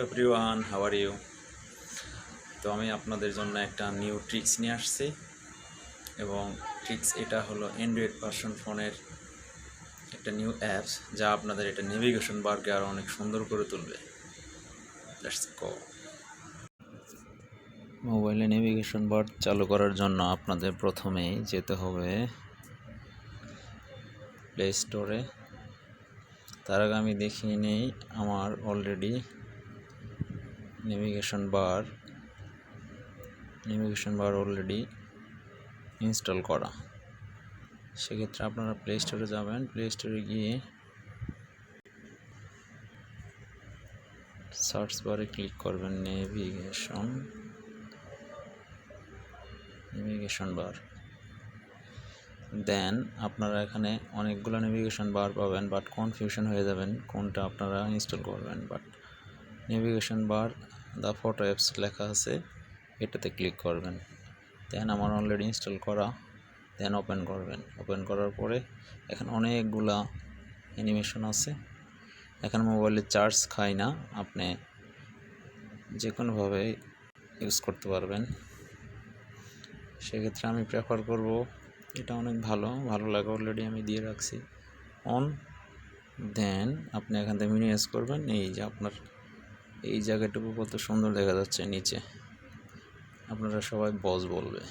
Everyone, how are you? তো আমি আপনাদের জন্য একটা নিউ ট্রিক্স নিয়ে আসছি এবং ট্রিক্স এটা হলো অ্যান্ড্রয়েড ভার্সন ফোনের একটা নিউ অ্যাপস যা আপনাদের এটা নেভিগেশন বারকে আরও অনেক সুন্দর করে তুলবে। Let's go. মোবাইলে নেভিগেশন বার চালু করার জন্য আপনাদের প্রথমেই যেতে হবে প্লে স্টোরে। তার আগে আমি দেখিয়ে নেই আমার অলরেডি নেভিগেশন বার অলরেডি ইনস্টল করা। সেক্ষেত্রে আপনারা প্লে স্টোরে যাবেন, প্লে স্টোরে গিয়ে সার্চ বারে ক্লিক করবেন নেভিগেশন বার। দেন আপনারা এখানে অনেকগুলো নেভিগেশন বার পাবেন, বাট কনফিউশন হয়ে যাবেন কোনটা আপনারা ইনস্টল করবেন। But navigation bar the photo apps লেখা আছে, এটাতে ক্লিক করবেন। দেন আমার অলরেডি ইনস্টল করা। দেন ওপেন করবেন। ওপেন করার পরে এখানে অনেকগুলা অ্যানিমেশন আছে। এখানে মোবাইলে চার্জ খায় না, আপনি যে কোনোভাবে ইউজ করতে পারবেন। সেক্ষেত্রে আমি প্রেফার করব এটা অনেক ভালো লাগে, অলরেডি আমি দিয়ে রাখছি অন। দেন আপনি এখান থেকে মিনিমাইজ করবেন। এই যে আপনার এই জায়গাটুকু কত সুন্দর দেখা যাচ্ছে নিচে, আপনারা সবাই বস বলবে।